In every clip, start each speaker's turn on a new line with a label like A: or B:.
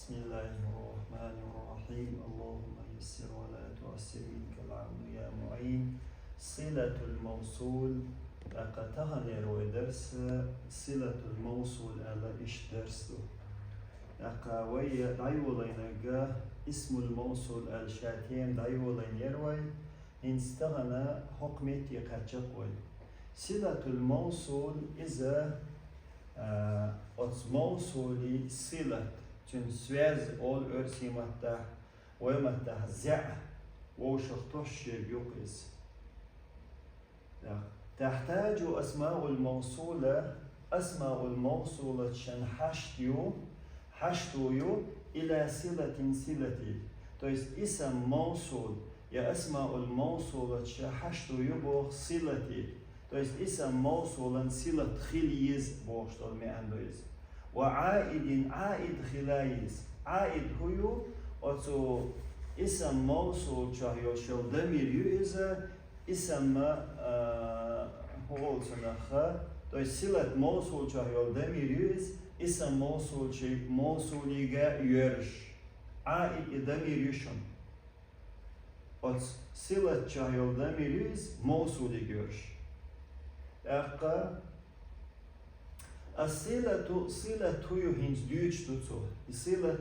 A: بسم الله الرحمن الرحيم اللهم يسر ولا تعسر منك العون يا معين صلة الموصول لقد روي درس صلة الموصول على إيش درسه لقاوية دايولين اسم الموصول الشاتين دايولين يروي انستغنى حكمتي قاتشقوي صلة الموصول إذا موصولي صلة تنسواز أول أرسي متى ومتى زع وشخطش يقيس تحتاج أسماء الموصولة شن حشتيو إلى صلة تو есть اسم موصول يا أسماء الموصولة حشتيو بو صلتي تو есть اسم موصولا صلة خليز بوشتل معنdois وعائد خلايز عائد هو أتو اسم موصول شهيو شل ضمير إذا اسم هو تنخا تو есть صلة موصول شهيو ضمير اسم موصول شيء موصوليجا يرش عائد ضمير يشون أت صلة شهيو ضمير موصوليجا يرش الصلة صلة هنج ديوش توتو صلة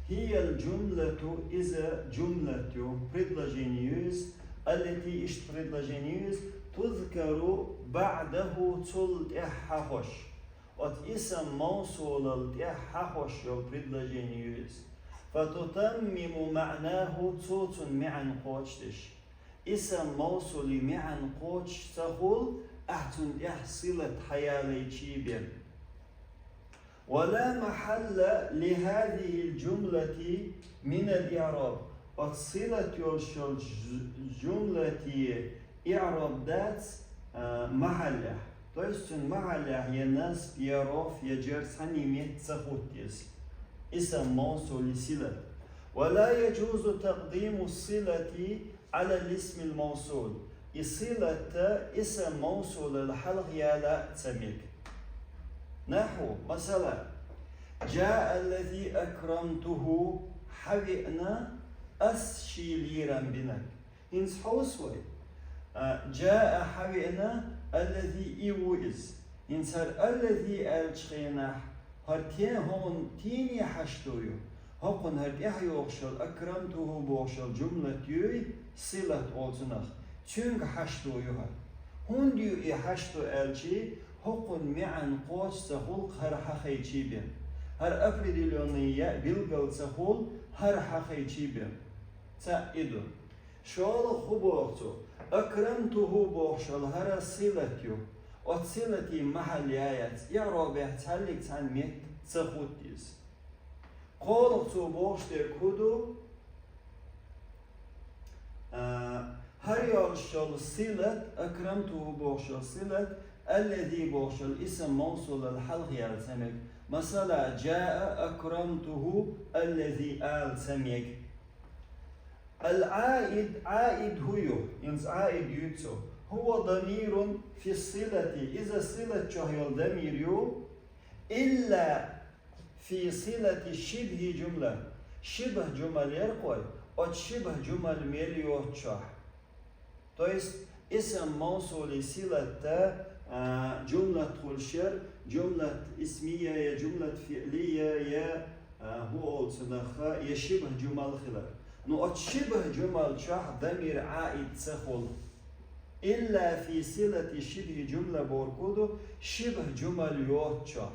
A: هي الجملة إذا جملة предложениus التي إش предложениus تذكر بعده تل إححوش от اسم موصول الإححوش يو предложениus فتتمم معناه توت معن قوتش اسم موصول معن قوتش تقول أحسن صلة حيالي تشيبين ولا محل لهذه الجملة من الإعراب الصلة يوشل جملة إعراب ذات محله то есть محله يناس بيعرف يجر سنيمة تسخوتيس اسم موصول صلة ولا يجوز تقديم الصلة على الاسم الموصول صلة اسم موصول الحلق يالا تسميك نحو مثلا جاء الذي أكرمته حبئنا أسشيليرا بنك إنس حوسوي جاء حبئنا الذي إيوئز إنس الذي ألشخينا هرتين هون تيني حشتويو هقن هرت إحيوغشل أكرمته بوغشل جملة يوي صلة أولتنخ çünkü haştu yuha. Hundi haştu elçi hukun mi'an qoç sahul har haqiqi bi. Har apredilyoniya bilgal sahul har haqiqi bi. Ta'idu. Şol khubuqtu. Akramtuhu boğşal har silatyu. Ot silati mahalliyat. Ya'rabi tahlik tanmit sahutiz. Qolqtu boğşte kudu هر يرشل صلة أكرمته بوشل صلة الذي بوشل اسم موصول الحلق يرسمك مثلا جاء أكرمته الذي آل سميك عائد هو ينز عائد يتسو هو ضمير في الصلة إذا صلة شهيل ضمير إلا في صلة شبه جملة شبه جمل يرقوي أو شبه جمل مليو شاه то есть اسم موصول صلة جملة خلشر جملة اسمية يا جملة فعلية يا هو تنخا يا شبه جمل خلال نو شبه جمل شاه ضمير عائد سخل إلا في صلة شبه جملة بوركودو شبه جمل يوت شاه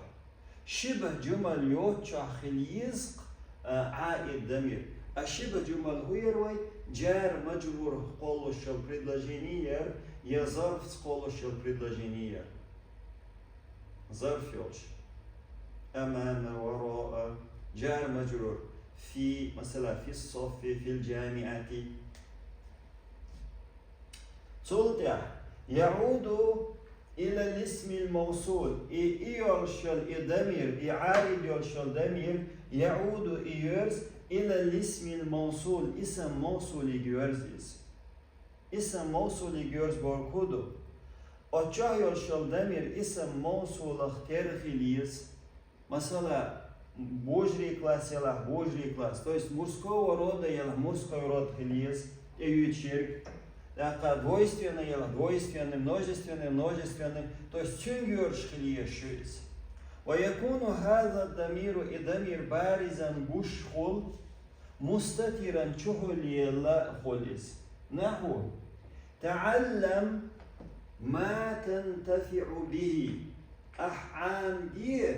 A: شبه جمل يوت شاه خليزق عائد ضمير الشبه جمل هو يروي جار مجرور قولوشل предложение يا ظرف قولوشل предложение ظرف يوش أمام وراء جار مجرور في مثلا في الصف في الجامعة تلتع يعود إلى الاسم الموصول يرشل ضمير عائد يرشل ضمير يعود إيرز إلى الاسم الموصول اسم موصول يجوز اسم موصول يجوز باركودو أتجاه يرشل ضمير اسم موصول اختيار خليز مثلا Божий класс елах Божий класс. То есть мужского рода елах мужской род хилиес, эючерк. Так, двойственный елах двойственный, множественный, множественный. То есть тюнгерш хилиес шуис. ويكون هذا الضمير إضمير بارزا بشخل مستترا شهل يلا خلص نحو تعلم ما تنتفع به أحعام دي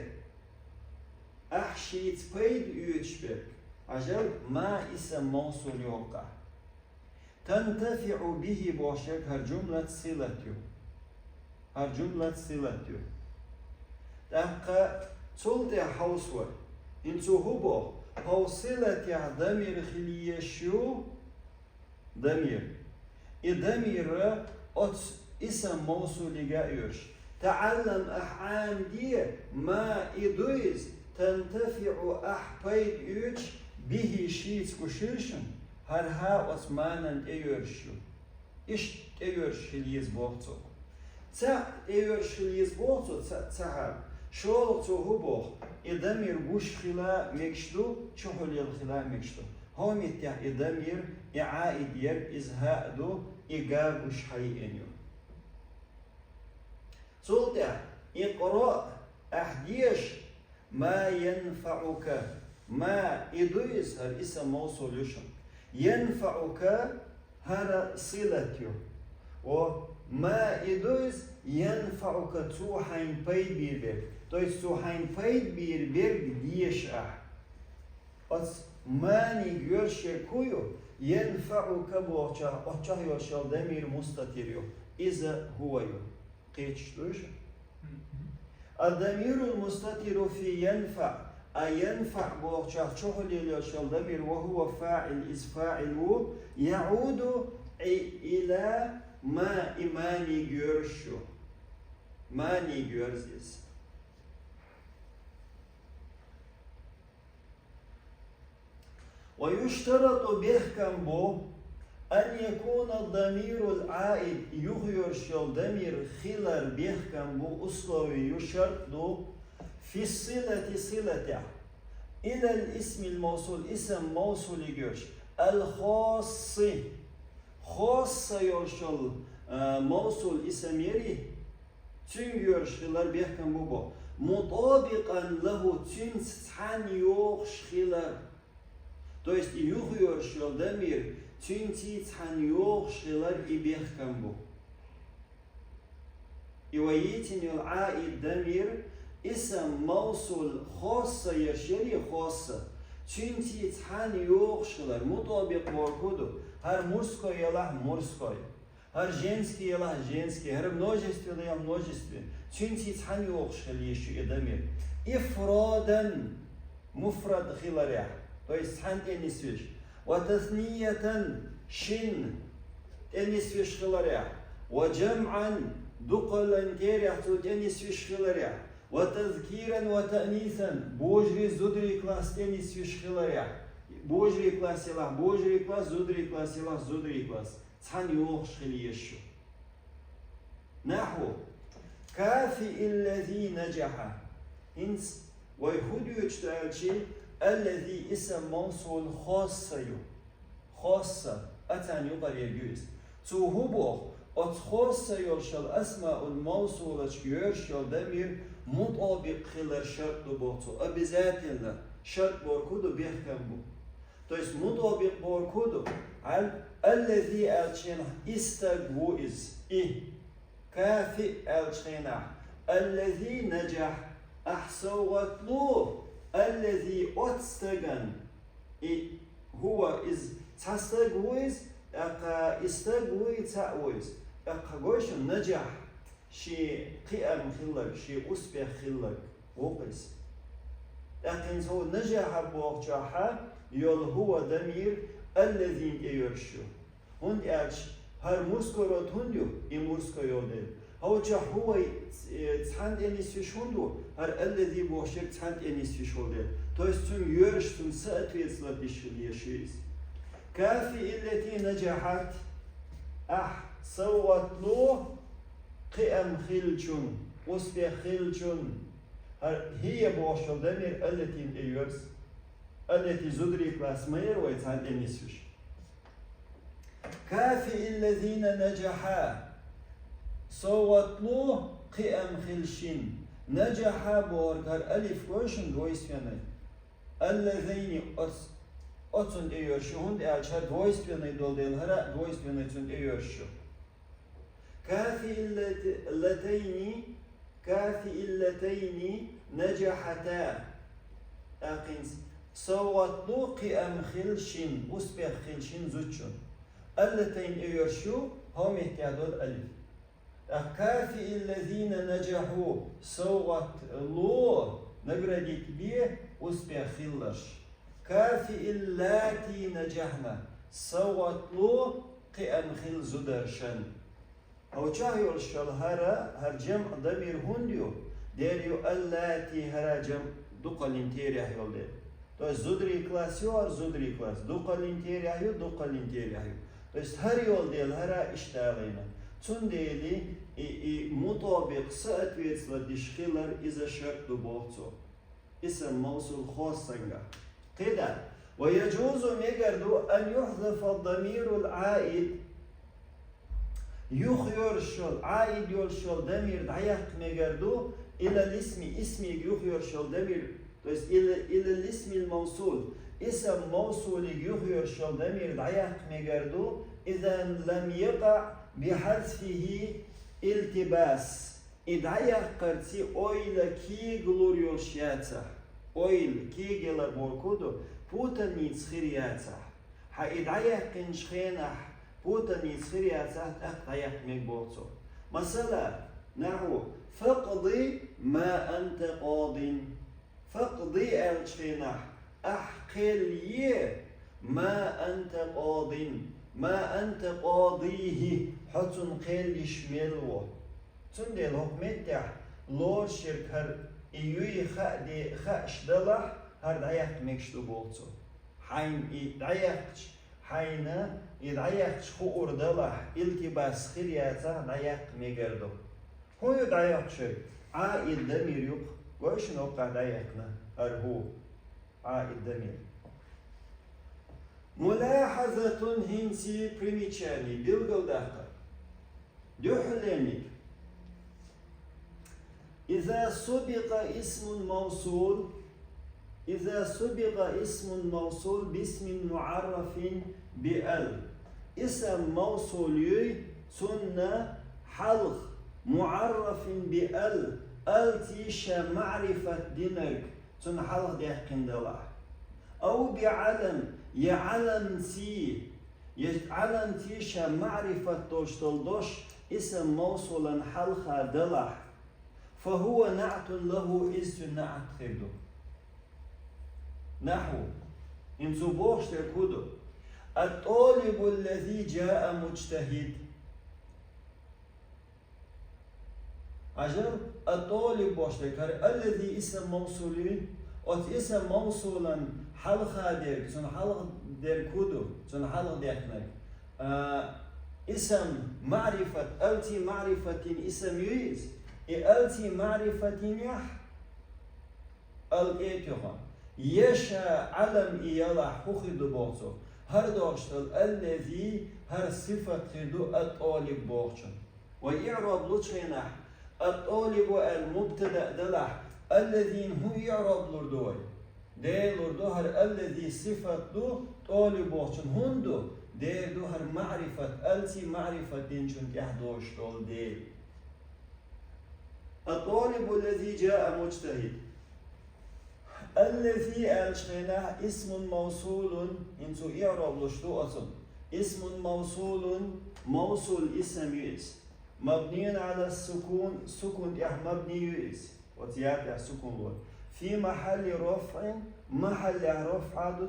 A: أحشيت بيد يوتشبك عجل ما اسم موصول يوقع تنتفع به بوشك هر جملة صلتيو هر جملة صلتيو دقا تولد حوصور انتو هبو حوصلة ضمير خليشو ضمير الضمير ات اسم موصول يرش تعلم أحعام دي ما إدويز تنتفع أحبيد يوش به شيت كشيشن هر ها أسمانا إيرشو إيش إيرش خليز بوغتو تا إيرش خليز بوغتو تا شول تو هبوغ إدمير بوش خلا مكشتو شحول الخلا مكشتو هم يتيح إدمير إعائد ير إزهاء إيقاب وش حيئنيو سلطة إقراء أحديش ما ينفعك ما إدويس هر اسم موصول يشن ينفعك هر صلتيو وما إدويس ينفعك توحين بيد بيربك то есть توحين بيد بيربك ديش أس ماني جرشة كويو ينفعك بوچه أچه يرشل دمير مستتريو إذا هو يو قيتش دوش الضمير المستتر في ينفع أينفع بوغشاه شهل يرشل دمير وهو فاعل إذ فاعل يعود إلى ما إماني جرشو ماني جرزيس ويشترط بيحكم بو أن يكون الضمير العائد يغيرشل ضمير خلال بيحكم بو أصلوي يشرط في الصلة صلته إلى الاسم الموصول اسم موصول يجرش الخاص خاص يرشل موصول اسم يري تنجرش خلال بيحكم بو مطابقا له تنسحن يوخش خلال то есть يغيرشل ضمير تنتي تحن يوخشلر إبيخكمبو يويتن العائد ضمير اسم موصول خاصة يشري خاصة تنتي تحن يوخشلر مطابق وركودو هر مرسكو يلا مرسكو هر женский يلا женский هر множественный يلا множественный تنتي تحن يوخشل يشي ضمير إفرادا مفرد خلال то есть تحن تنسويش وتثنية شن تنس في شغلريا وجمعا دقلا تيريح تنس في شغلريا وتذكيرا وتأنيثا بوجري زدري كلاس تنس في شغلريا بوجري كلاس يلا بوجري كلاس زدري كلاس يلا زدري كلاس تحن يوخ شغليشو نحو كافئ الذي نجح انس ويهود يجتعلشي الذي اسم موصول خاصة خاصة أتان يقال يجوز تو هبوغ أتخاصة يرشل أسماء الموصولة يرشل ضمير مطابق خلال شرط بوتو أبذات الله شرط بوركودو بيحكم بو то есть مطابق بوركودو على الذي ألشينا استقوئز كافئ ألشينا الذي نجح أحسوغت له الذي أتستغن هو إز تستغويز أقا استغوي تأويز أقا غوش نجح شي قيام خلق شي أسبح خلق وقس لكن هو نجح بوغجاحة يول هو ضمير الذي يرشو هند أرش هر مسكرات هندو إمسكو يودل هو جا هو تحند أنيس في شوندو هر الذي بوشك تحند أنيس في شوندو то есть تون يرش تون соответствовать ليشيز كافي التي نجحت صوت له قيم خلجون أصبح خلجون هي بوشل دمير التي ايورز التي زدري كلاس مير ويتعن انيسوش كافي الذين نجحا صوتلو قيام خلشين نجحا بورغر الف كوشن دويس فيني الذين أتون ايورشون الشهر دويس فيني دول دين هرا دويس فيني تون ايورشو كافي اللتين نجحتا أقنس صوتلو قيام خلشين أسبق خلشين زوتشون اللتين ايورشو هم احتيادول الف كافي الذين نجحوا صوتلو نقرديك بيه أسبق خلش كافي اللاتي نجحنا صوتلو قيام خل زدرشن أو شاهي الشل هر جمع ضمير هنديو ديريو اللاتي هر جمع دوقل انتيري هيول دير تو زدري كلاس يور زدري كلاس دوقل انتيري هيو دوقل انتيري هيو تو هر يول ديل هر اشتغلنا تون ديلي مطابق سأتويت لدشخيلر إذا شرط بوغتو اسم موصول خاصنغا كده ويجوز ميقردو أن يحذف الضمير العائد يخير الشل عائد يرشل ضمير دعيق ميقردو إلى الاسم اسمي يخير ضمير إلى الاسم الموصول اسم موصول يخير ضمير دعيق ميقردو إذا لم يقع بحذفه التباس إدعيق قرتي أويل كي غلوريول شياتا أويل كي غلر بوركودو بوتني تسخيرياتا ها إدعيق قنشخينح بوتني تسخيرياتا أقعيق ميقبوتو مثلا نحو فقضي ما أنت قاض فقضي الشخينح أحقلي ما أنت قاض ما أنت قاضيه حتن قيل شميلو تندي الحكمت لور شركر إيوي خأدي خأش دلح هر دعيق مكشتو بولتو حين دعيقش حين يدعيقش خور دلح التباس خرياتا دعيق ميقردو هو يدعيق شرك عائد دمير يق وش نوقع دعيقنا هر هو عائد دمير ملاحظة هنسي بريميتشاني بيلغل داخل دحليني إذا سبق اسم موصول باسم معرف بأل اسم موصول سنة حلق معرف بأل التيشا معرفة دينك سنة حلق ديحكين دلع أو بعلم يعلم تيشا معرفة دوش اسم موصولا حلقة دلع فهو نعت له اسم نعت خيدو نحو انتو بوش تركودو الطالب الذي جاء مجتهد عجب الطالب بوش تركار الذي اسم موصولين اسم موصولا حلقة دير سن حلقة دير كودو سن حلقة ديكنك اسم معرفة التي معرفة اسم يويز التي معرفة يح الاتيوها يشا علم إيالا حخد بوغتو هر داشتل الذي هر صفة خدو الطالب بوغتو ويعرب لطشينح الطالب المبتدأ دلح الذين هو يعرب لردوي دي لردو هر الذي صفة دو طالب بوغتو هندو دي دو هر معرفة التي معرفة دينشون كهدوشتل دي الطالب الذي جاء مجتهد الذي ألشيناه اسم موصول انتو إعراب لشتو أصل اسم موصول اسم يس مبني على السكون سكون مبني يس وتيابع سكون لون في محل رفع محل رفع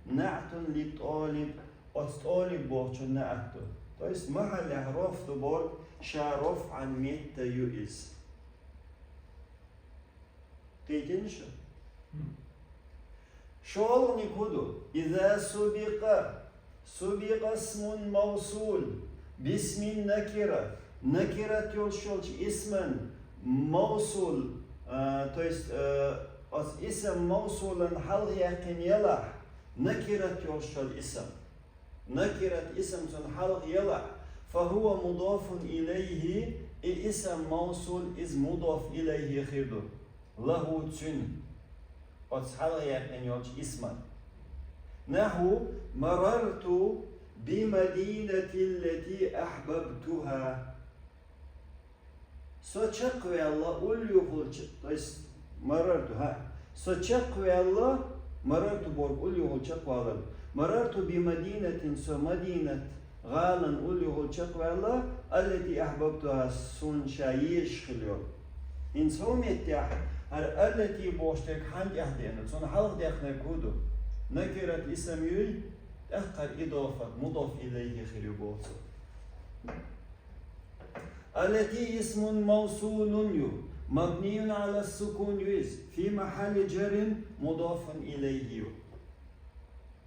A: نعت للطالب الطالب بوغتو نعتو طيب محل رفع بوغ شا رفعا ميت يس تيتنشو شغل نقوله إذا سبق اسم موصول باسم نكرة يلشلش اسما موصول то есть از اسم موصولا حل يقين يلح نكرت يرشل اسم نكرت اسم حل يلح فهو مضاف إليه اسم موصول is مضاف إليه خيردو له تن از حل يقين يرش اسما نحو مررت بمدينة التي أحببتها سوچقوي الله أوليوهل то есть مررت سوچقوي الله مررت بورg أوليوهل چقوالل مررت بمدينة سو مدينة غالا أوليوهل چقوالله التي أحببتها سون شايش خليول إن سوميتيح هر التي بوشتك حنج أهدينه سون حلق ديخنا كودو نكرت اسم يوي أخر إضافة مضاف إليه خليو بوصو التي اسم موصول مبني على السكون يوز في محل جر مضاف إليه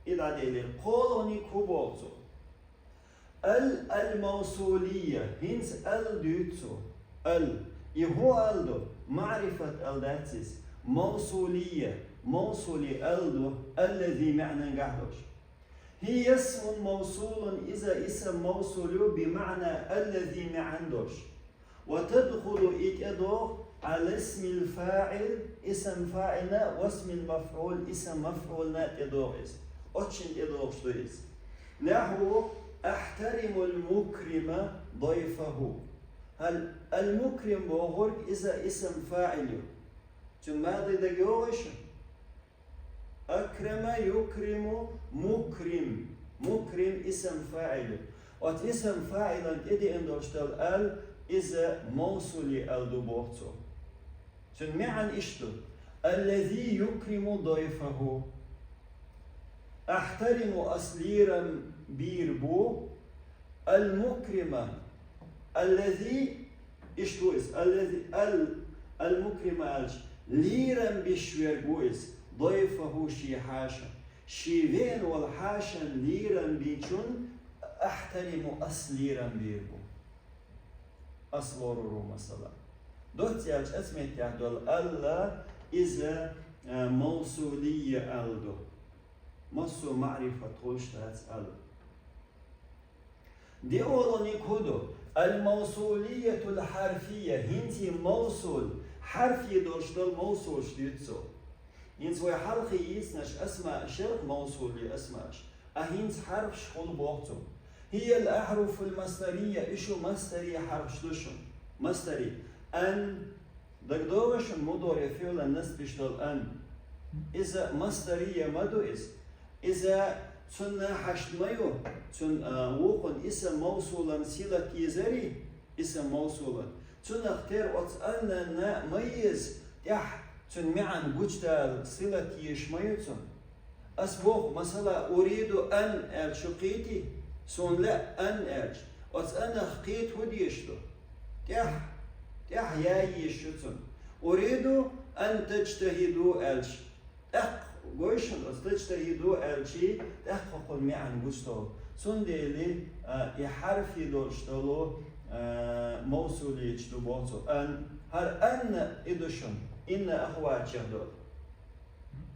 A: إذا دليل قولوني كوبوتو الموصولية هنس دوتسو يهو ألدو معرفة الداتس موصولية موصولي ألدو الذي معنى قهدوش هي اسم موصول إذا اسم موصول بمعنى الذي ما عندوش وتدخل إتدو على اسم الفاعل اسم فاعل واسم المفعول اسم مفعول ناتدوغيس أتشن إدوغشتويس نحو أحترم المكرم ضيفه هل المكرم بوغرق إذا اسم فاعل ثم ماذا دقيوغش أكرم يكرم مكرم مكرم اسم فاعل وات اسم فاعل إدي اندوشتل إذا موصولي الدبوغتو ثم معن إشتو الذي يكرم ضيفه أحترم أسليرا بيربو المكرم الذي إشتو الذي المكرم ليرا بشوير ضيفه شي حاشا شي وين والحاشا ليرا بيشون أحترم أسليرا بيربو أصورو مثلا دوت يالش اسمه تحدول ألا إذا موصولية ألدو مصو معرفة تولشتات أل دي أولوني كودو الموصولية الحرفية هنتي موصول حرفي دولشتول موصول شتيتسو هنت وي حرفي يسنش أسماء شرق موصولي أسماش أهنت حرف شخول بوقتو هي الأحرف المصدرية إشو مصدري حرف شتوشن مصدري أن دقدوشن مضارع فعل الناس بيشتغل أن إذا مصدرية مدو إذا تنا حشت مايو تن وقن اسم موصولا سيلة يزري اسم موصولا تنا اختار أن ميز يح تن معن بوجدال سيلة يشمايو تن أسبوق مثلا أريد أن ألشقيتي سون لا أن ألش أنا خقيت هديشتو تح يا يشتن أريد أن تجتهدوا ألش قويشن تجتهدوا ألشي تحققوا معن بوجدال سون ديلي يحرف يدوشتلو موصولي يجتبوتو أن هر أن إدوشن إن أخوات شهدول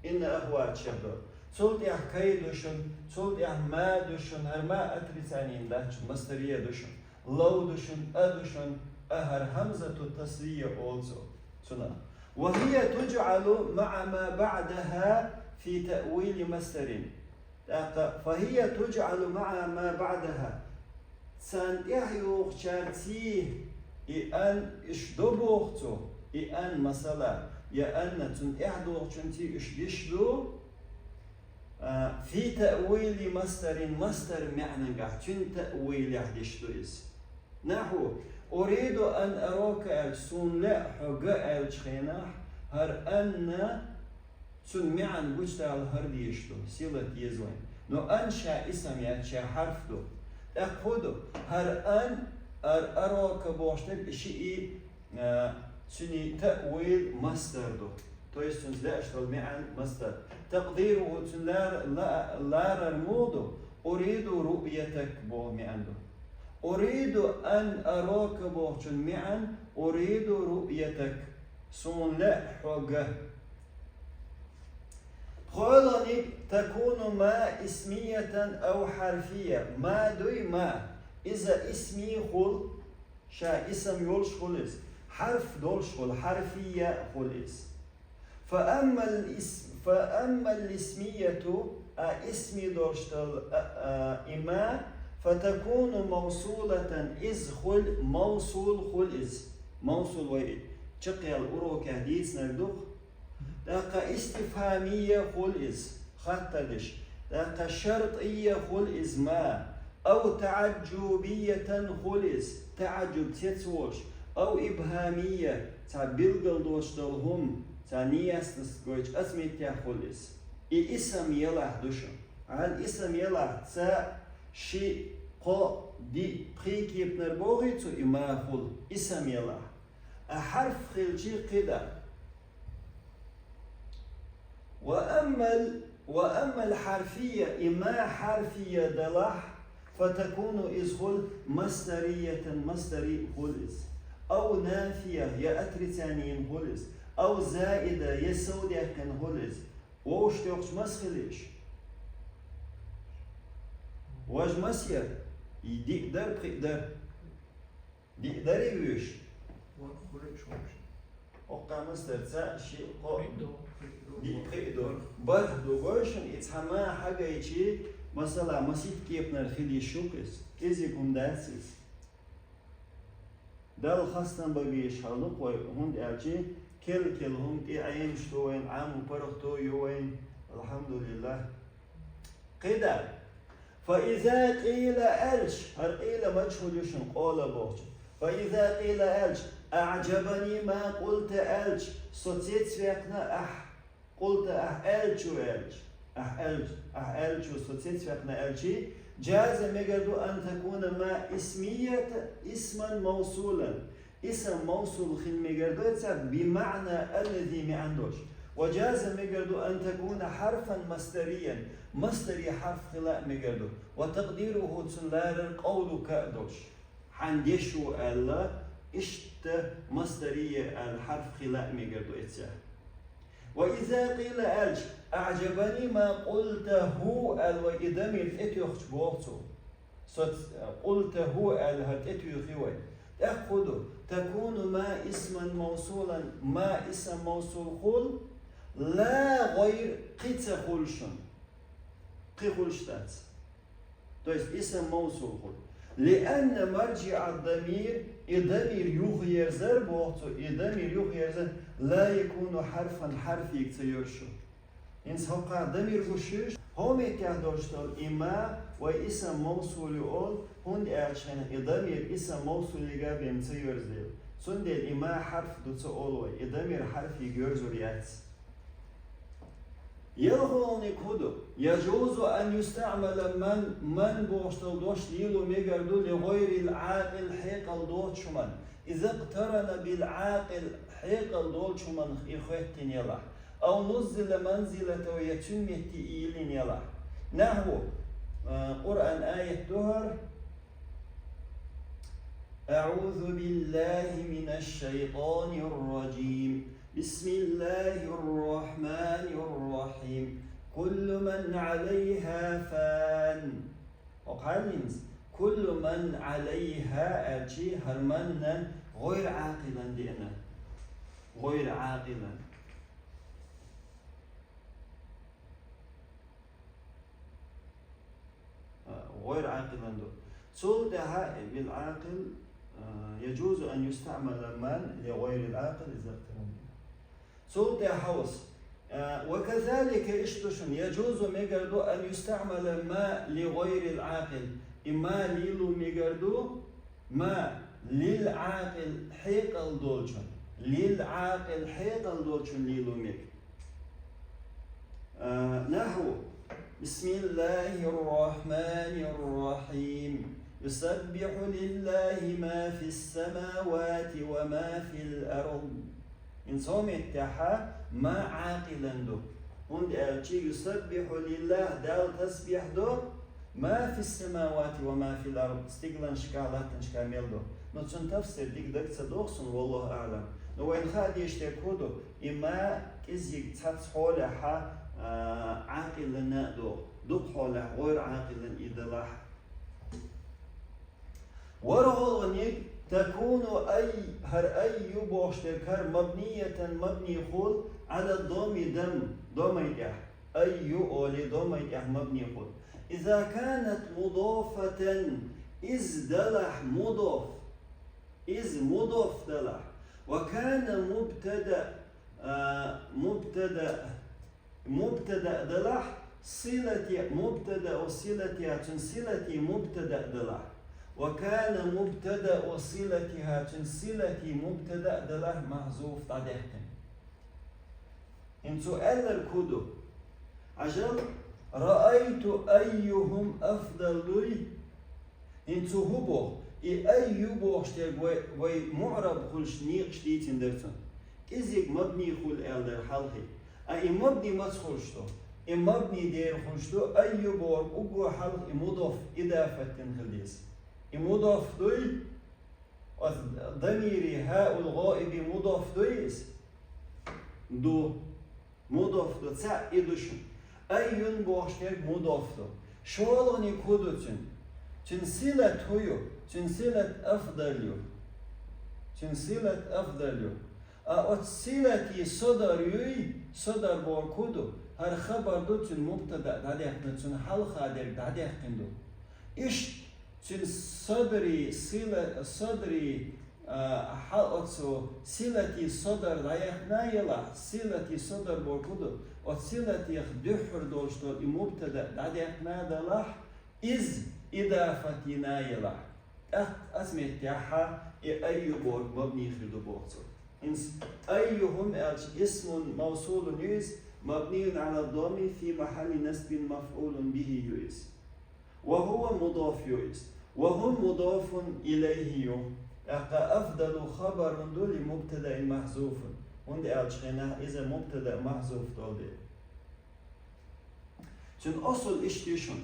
A: إن أخوات شهدول صوت يا كاي دوشن صوت يا ما دوشن هر ما أتريسانين داش مصدرية دوشن لو دوشن أدوشن أهر همزة التسوية also سنة وهي تجعل مع ما بعدها في تأويل مصدر فهي تجعل مع ما بعدها سان يحيوخ شارتي إن إشدبوختو إن مثلا يا أن تن إحدوخ شنتي إشدشدو في تأويل مصدر معنى قاعدين تأويل يحدشتويس نحو أريد أن أراك ألسون لا حقا ألشخيناح هر أن سن معنى بوجتا الهرديشتو سيلة يزوين نو أنشا اسم يتشا حرف دو أقودو هر أن أراك بوشتك شيء سني تأويل مصدر دو то есть он зля что المعنى مصدر تقديره لا رمودو أريد رؤيتك بو معنده أريد أن أراك بو معنى أريد رؤيتك سون لا حوجة خلاني تكون ما اسمية أو حرفية ما دوي ما إذا اسمي خل شا اسم يولش خلص حرف دولش خل حرفية خلص فأما الاسمية اسمي دولشتل إما فتكون موصولة إذ خل موصول خلص موصول وإيه تشقي الأورو كهديث نردوخ داقا استفهامية خلص خطدش داقا شرطية خلص ما أو تعجبية خلص تعجب تتسوش أو إبهامية تعبيل دوش دلهم تانياس نسكوش أسميت يا خلص اسم يلا دوشن عن اسم يلا تا شي قو دي بريكيب نربوغي تو إما خل اسم يلا حرف خلجي قدا وأما الحرفية إما حرفية دلح فتكون إزخل مصدرية مصدري خلص أو نافية يا أتريتانيين خلص أو زائدة يا سودية كان خلص ووش تيوش مسخليش واج مسير يقدر يقدر يوش وقع مصدر تا شيء يقدر برضو واشن إتحما حاجة يجي مثلا مسيف كيف نرخلي شوكس كيزي كونداسيس دال خاصة بقيش حلق وهند أرجي كل هم تعين شتوين عام وبرختو يوين الحمد لله قدا فإذا قيل ألش هر قيل مجهول يشن قول بوش فإذا قيل ألش أعجبني ما قلت ألش صوتيت فيقنا قلت ألشو ألش ألشو صوتيت فيقنا ألشي جاز مجردو أن تكون ما اسمية اسما موصولا اسم موصول خل مجردو بمعنى الذي ما عندوش وجاز مجردو أن تكون حرفا مصدريا مصدري حرف خلاء مجردو وتقديره تسلار قول كأدوش حنديشو الله اشت مصدرية الحرف خلاء مجردو اتساه وإذا قيل ألش أعجبني ما قلته الوإدمير اتيوخش بوغتو قلته الهت اتيوخيوي أخذوا تكون ما اسما موصولا ما اسم موصول خل لا غير قيت خلشن قي خلشتات تويس اسم موصول خل لأن مرجع الضمير يغير زر بوغتو يغير زر لا يكون حرفا حرفي كتيرشو إنس هقع ضمير غشوش هم يتعدوشتل إما واسم موصول يقول هون أعشان ضمير اسم موصول يجابين تير زيل سند الإما حرف دوتو أولوي ضمير حرف يجور زريات يلغوني كودو يجوز أن يستعمل من بوشتل دوش ليلو ميجردو لغير العاقل حيقل دوش من إذا اقترن بالعاقل حيقل دوش من إخوتين يلا أو نزل منزلة ويتم إيلين يلا نحو قرآن آية دهر أعوذ بالله من الشيطان الرجيم بسم الله الرحمن الرحيم كل من عليها فان وقالنز كل من عليها أجي هرمنا غير عاقلا دينا غير عاقلا غير عاقلا دو سول دها بالعاقل يجوز أن يستعمل من لغير العاقل إذا اقترن سول ده حوص وكذلك اشتشن يجوز ميجردو أن يستعمل ما لغير العاقل إما ليلو ميجردو ما للعاقل حيقل دولشن للعاقل حيقل دولشن ليلو ميج نحو بسم الله الرحمن الرحيم يسبح لله ما في السماوات وما في الأرض إن صومتها ما عاقلا دو هند ألشي يسبح لله دال تسبيح دو ما في السماوات وما في الأرض استقلن شكالات شكامل دو نتشن تفسير ديك دك صدوخسن والله أعلم نو وين خاد يشتكودو إما كزيك تتصحولها عاقل نادو دقحولها غير عاقل إدلاح ورهولنيك تكون أي بوشتكر مبني خول على ضم يدح أي أولي ضم يدح مبني خول إذا كانت مضافة إذ دلح مضاف دلح وكان مبتدأ دلح صلة مبتدأ وصلتها صلة مبتدأ دلح وكان مبتدأ وصلتها صلة مبتدأ دلح محذوف تعديحتن انتو ألر كودو عجل رأيت أيهم أفضل لي انتو هبو أي بوشتك وي معرب خلش نيق شتيتن درتن كزيك مبني خل ألر حلقي أي مبني ما تخلشتو مبني دير خلشتو أي بور أبو حلق مضاف إضافة خليس مضاف دوي ضميري هاء الغائب مضاف دويس دو مضاف دو تسع إدوشن أيون بوشتك مضاف دو شوالغني كودوتن تنسيلة هيو تنسيلة أفضل أتسيلة صدر بوركودو هر خبر دو تن مبتدأ دادي احنا تن حل خادر دادي احنا إيش تن صدري حلقتو سيلة صدر دادي احنا يلا سيلة صدر بوركودو وسيلة يخدحر دولشتو مبتدأ دادي احنا دلح إز إضافة نايلة أسمي تاعها أي بورك مبني خلدو بوركتو أيهم اسم موصول يوز مبني على الضم في محل نسب مفعول به يوز وهو مضاف يوز وهم مضاف إليه يو أفضل خبر دول مبتدأ محذوف und أرجعنا إذا مبتدأ محذوف دول تن أصل إشتيشن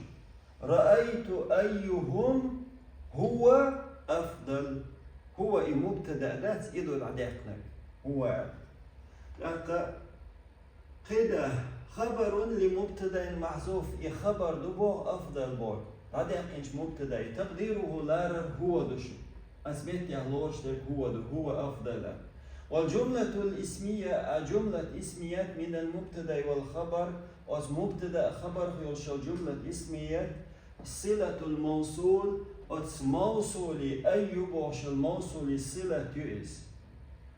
A: رأيت أيهم هو أفضل هو مبتدأ ذات إذا العداقنا هو قيد خبر لمبتدأ محذوف خبر دبوغ أفضل بور عداقنش مبتدأ تقديره لارر هو دش أثبت يهلوش هو أفضل والجملة الاسمية جملة اسميات من المبتدأ والخبر از مبتدأ خبر يلش الجملة اسميات صلة الموصول از موصولي أي باش الموصول صلة يؤس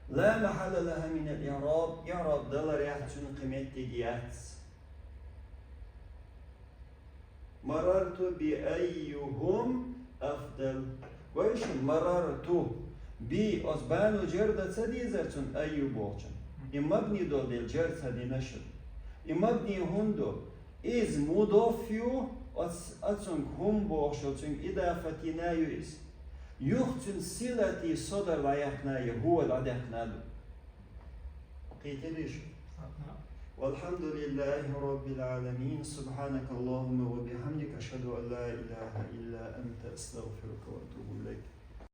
A: لا محل لها من الإعراب إعراب دلر يحتون قيمة تجيات مررت بأيهم أفضل وإيش مررت بي أزبانو جردة سدي زرتون أي باچن مبني دو دل جرد سدي نشد مبني هندو إز مضافيو أتسون هم باشتون إضافة نايوز يختن صلة صدر ليحناي هو العدحنا قيتليش والحمد لله رب العالمين سبحانك اللهم وبحمدك أشهد أن لا إله إلا أنت أستغفرك وأتوب إليك